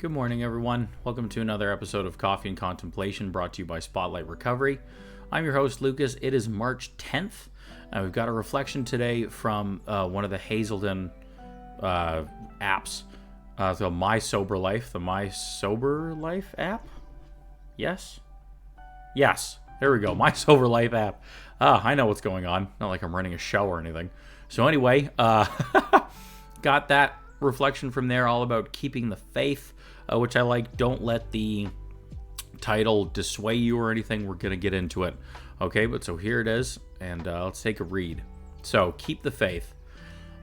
Good morning, everyone. Welcome to another episode of Coffee and Contemplation brought to you by Spotlight Recovery. I'm your host, Lucas. It is March 10th. We've got a reflection today from one of the Hazelden apps, the My Sober Life app? Yes? Yes. There we go. My Sober Life app. I know what's going on. Not like I'm running a show or anything. So anyway, got that reflection from there all about keeping the faith, which I like. Don't let the title dissuade you or anything. We're going to get into it. Okay, but so here it is, and let's take a read. So, keep the faith.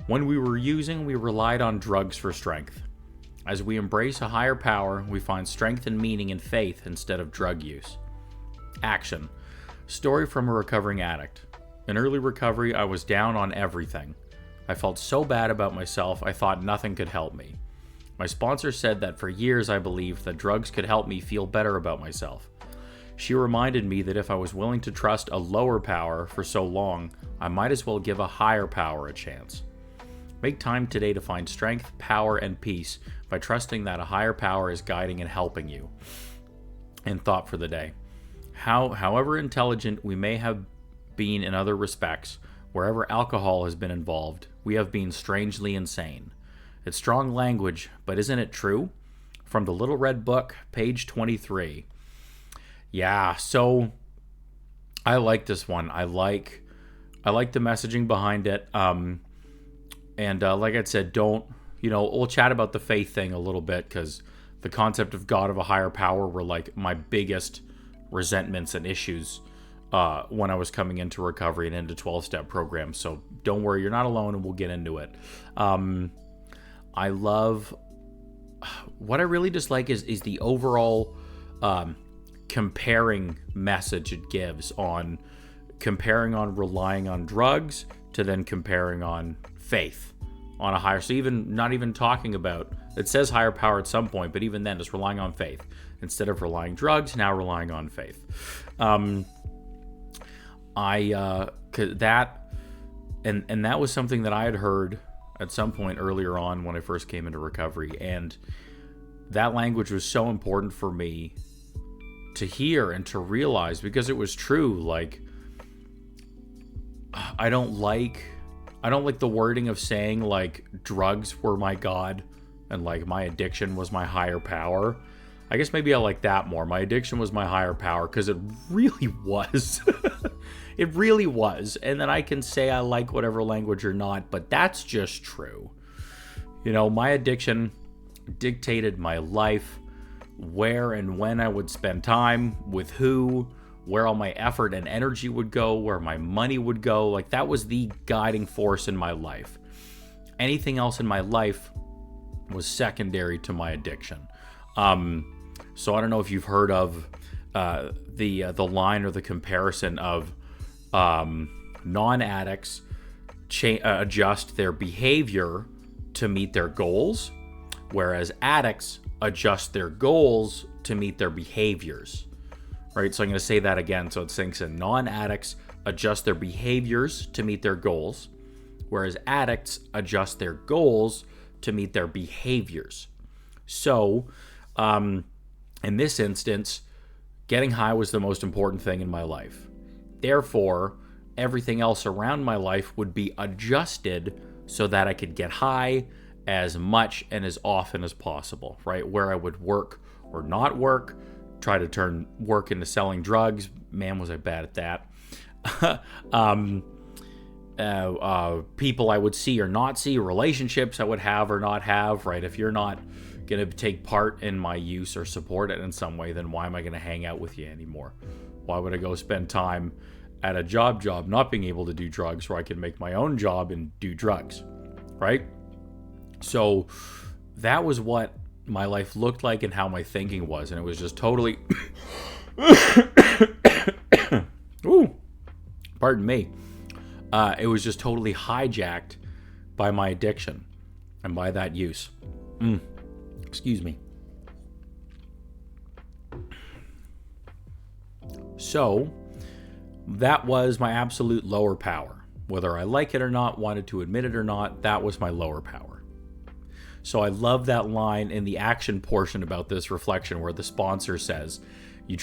When we relied on drugs for strength. As we embrace a higher power, we find strength and meaning in faith instead of drug use. Action. Story from a recovering addict. In early recovery, I was down on everything. I felt so bad about myself, I thought nothing could help me. My sponsor said that for years I believed that drugs could help me feel better about myself. She reminded me that if I was willing to trust a lower power for so long, I might as well give a higher power a chance. Make time today to find strength, power, and peace by trusting that a higher power is guiding and helping you. And thought for the day. However intelligent we may have been in other respects, wherever alcohol has been involved, we have been strangely insane. It's strong language, but isn't it true? From the Little Red Book, page 23. Yeah, so I like this one. I like the messaging behind it. And like I said, we'll chat about the faith thing a little bit, because the concept of God, of a higher power, were like my biggest resentments and issues when I was coming into recovery and into 12-step programs. So don't worry, you're not alone, and we'll get into it. I love, what I really dislike is the overall comparing message it gives, on comparing on relying on drugs to then comparing on faith on a higher. So even not even talking about, it says higher power at some point, but even then just relying on faith instead of relying drugs, now relying on faith. That was something that I had heard at some point earlier on when I first came into recovery, and that language was so important for me to hear and to realize, because it was true. Like, I don't like the wording of saying like drugs were my God and like my addiction was my higher power. I guess maybe I like that more. My addiction was my higher power, because it really was. It really was. And then I can say I like whatever language or not, but that's just true. My addiction dictated my life, where and when I would spend time, with who, where all my effort and energy would go, where my money would go. Like, that was the guiding force in my life. Anything else in my life was secondary to my addiction. So I don't know if you've heard of the line or the comparison of non-addicts adjust their behavior to meet their goals, whereas addicts adjust their goals to meet their behaviors. Right? So I'm going to say that again so it sinks in. Non-addicts adjust their behaviors to meet their goals, whereas addicts adjust their goals to meet their behaviors. So, in this instance, getting high was the most important thing in my life. Therefore, everything else around my life would be adjusted so that I could get high as much and as often as possible, right? Where I would work or not work, try to turn work into selling drugs. Man, was I bad at that. People I would see or not see, relationships I would have or not have, right? If you're not going to take part in my use or support it in some way, then why am I going to hang out with you anymore? Why would I go spend time at a job not being able to do drugs, where I can make my own job and do drugs, right? So that was what my life looked like and how my thinking was, and it was just totally ooh, pardon me. It was just totally hijacked by my addiction and by that use. Excuse me. So that was my absolute lower power. Whether I like it or not, wanted to admit it or not, that was my lower power. So I love that line in the action portion about this reflection where the sponsor says, you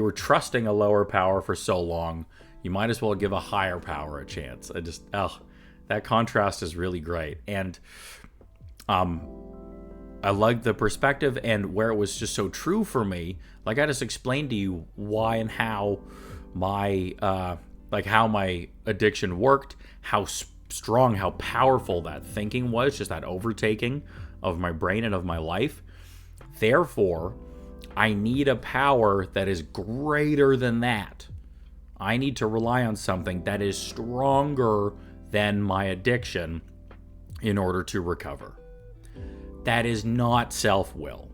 were trusting a lower power for so long, you might as well give a higher power a chance. That contrast is really great. And I like the perspective and where it was just so true for me. Like I just explained to you why and how my addiction worked, how strong, how powerful that thinking was, just that overtaking of my brain and of my life. Therefore, I need a power that is greater than that. I need to rely on something that is stronger than my addiction in order to recover. That is not self-will.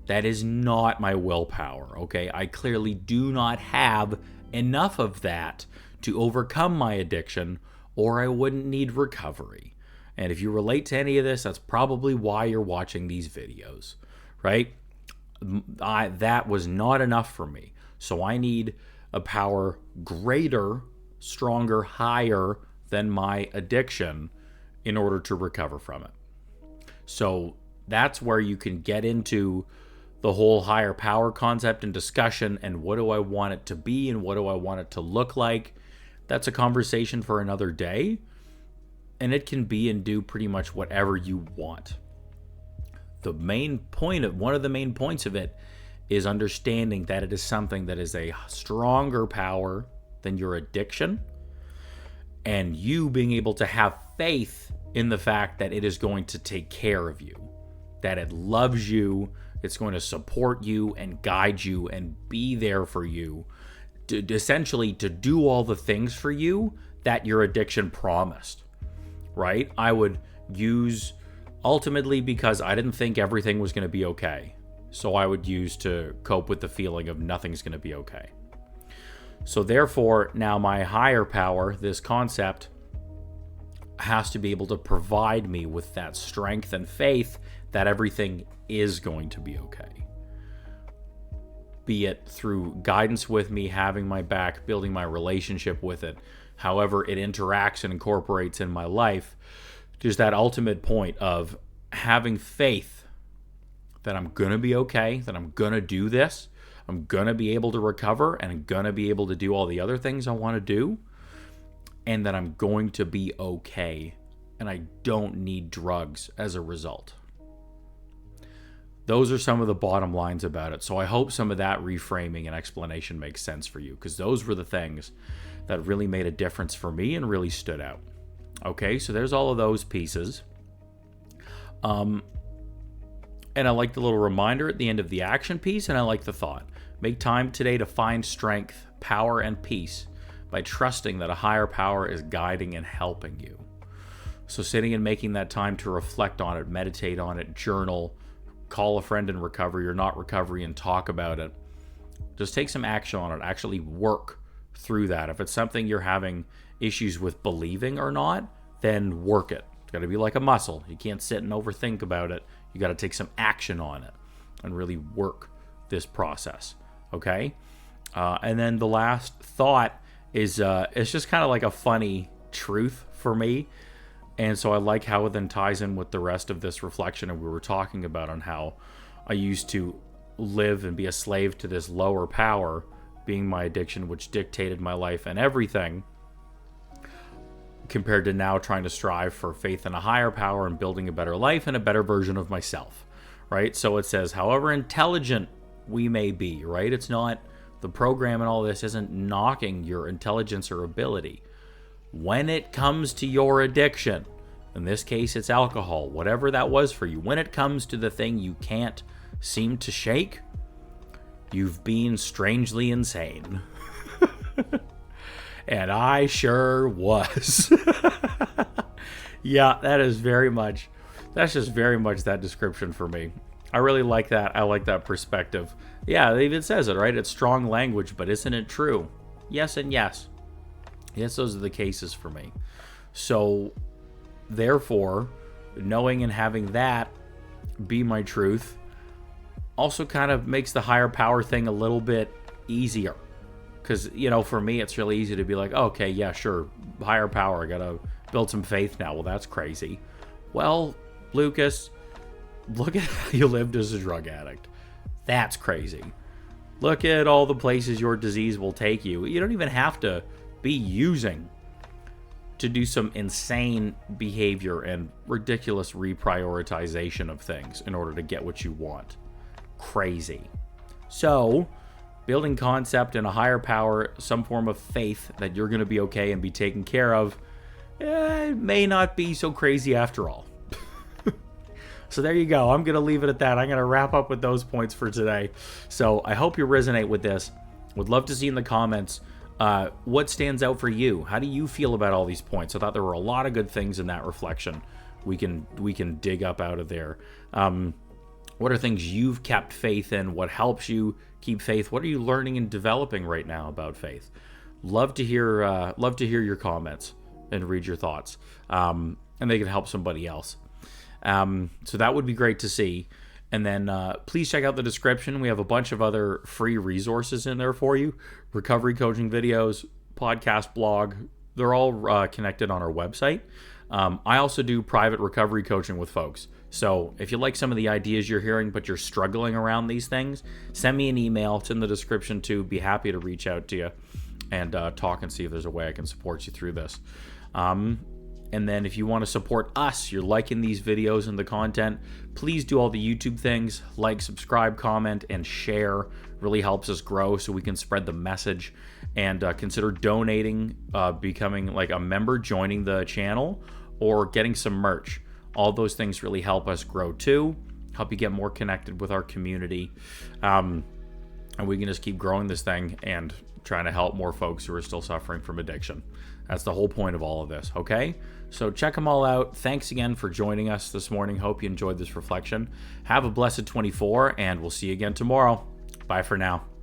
That is not my willpower, okay? I clearly do not have enough of that to overcome my addiction, or I wouldn't need recovery. And if you relate to any of this, that's probably why you're watching these videos, right? That was not enough for me. So I need a power greater, stronger, higher than my addiction in order to recover from it. So that's where you can get into the whole higher power concept and discussion, and what do I want it to be and what do I want it to look like. That's a conversation for another day, and it can be and do pretty much whatever you want. One of the main points of it is understanding that it is something that is a stronger power than your addiction, and you being able to have faith in the fact that it is going to take care of you, that it loves you, it's going to support you and guide you and be there for you, essentially to do all the things for you that your addiction promised, right? I would use, ultimately, because I didn't think everything was going to be okay, so I would use to cope with the feeling of nothing's going to be okay. So therefore, now my higher power, this concept, has to be able to provide me with that strength and faith that everything is going to be okay. Be it through guidance with me, having my back, building my relationship with it, however it interacts and incorporates in my life, just that ultimate point of having faith that I'm going to be okay, that I'm going to do this, I'm going to be able to recover, and I'm going to be able to do all the other things I want to do, and that I'm going to be okay, and I don't need drugs as a result. Those are some of the bottom lines about it. So I hope some of that reframing and explanation makes sense for you, because those were the things that really made a difference for me and really stood out. Okay, so there's all of those pieces. And I like the little reminder at the end of the action piece, and I like the thought. Make time today to find strength, power, and peace by trusting that a higher power is guiding and helping you. So sitting and making that time to reflect on it, meditate on it, journal, call a friend in recovery or not recovery and talk about it. Just take some action on it. Actually work through that. If it's something you're having issues with believing or not, then work it. It's got to be like a muscle. You can't sit and overthink about it. You got to take some action on it and really work this process. Okay? And then the last thought is it's just kind of like a funny truth for me. And so I like how it then ties in with the rest of this reflection that we were talking about on how I used to live and be a slave to this lower power, being my addiction, which dictated my life and everything, compared to now trying to strive for faith in a higher power and building a better life and a better version of myself, right? So it says, however intelligent we may be, right? It's not, the program and all this isn't knocking your intelligence or ability. When it comes to your addiction, in this case it's alcohol, whatever that was for you, when it comes to the thing you can't seem to shake, you've been strangely insane. And I sure was. Yeah, that's just very much that description for me. I really like that. I like that perspective. Yeah, it even says it, right? It's strong language, but isn't it true? Yes and yes. Yes, those are the cases for me. So, therefore, knowing and having that be my truth also kind of makes the higher power thing a little bit easier. Because, for me, it's really easy to be like, okay, yeah, sure, higher power, I gotta build some faith now. Well, that's crazy. Well, Lucas, look at how you lived as a drug addict. That's crazy. Look at all the places your disease will take you. You don't even have to be using to do some insane behavior and ridiculous reprioritization of things in order to get what you want. Crazy. So, building concept and a higher power, some form of faith that you're going to be okay and be taken care of, it may not be so crazy after all. So there you go. I'm going to leave it at that. I'm going to wrap up with those points for today. So I hope you resonate with this. Would love to see in the comments what stands out for you. How do you feel about all these points? I thought there were a lot of good things in that reflection we can dig up out of there. What are things you've kept faith in? What helps you keep faith? What are you learning and developing right now about faith? Love to hear your comments and read your thoughts, and they can help somebody else. So that would be great to see. And then please check out the description. We have a bunch of other free resources in there for you. Recovery coaching videos, podcast, blog. They're all connected on our website. I also do private recovery coaching with folks. So if you like some of the ideas you're hearing, but you're struggling around these things, send me an email. It's in the description too. Be happy to reach out to you and talk and see if there's a way I can support you through this. And then if you want to support us, you're liking these videos and the content, please do all the YouTube things, like, subscribe, comment, and share. Really helps us grow so we can spread the message. And consider donating, becoming like a member, joining the channel, or getting some merch. All those things really help us grow too, help you get more connected with our community. And we can just keep growing this thing and trying to help more folks who are still suffering from addiction. That's the whole point of all of this, okay? So check them all out. Thanks again for joining us this morning. Hope you enjoyed this reflection. Have a blessed 24, and we'll see you again tomorrow. Bye for now.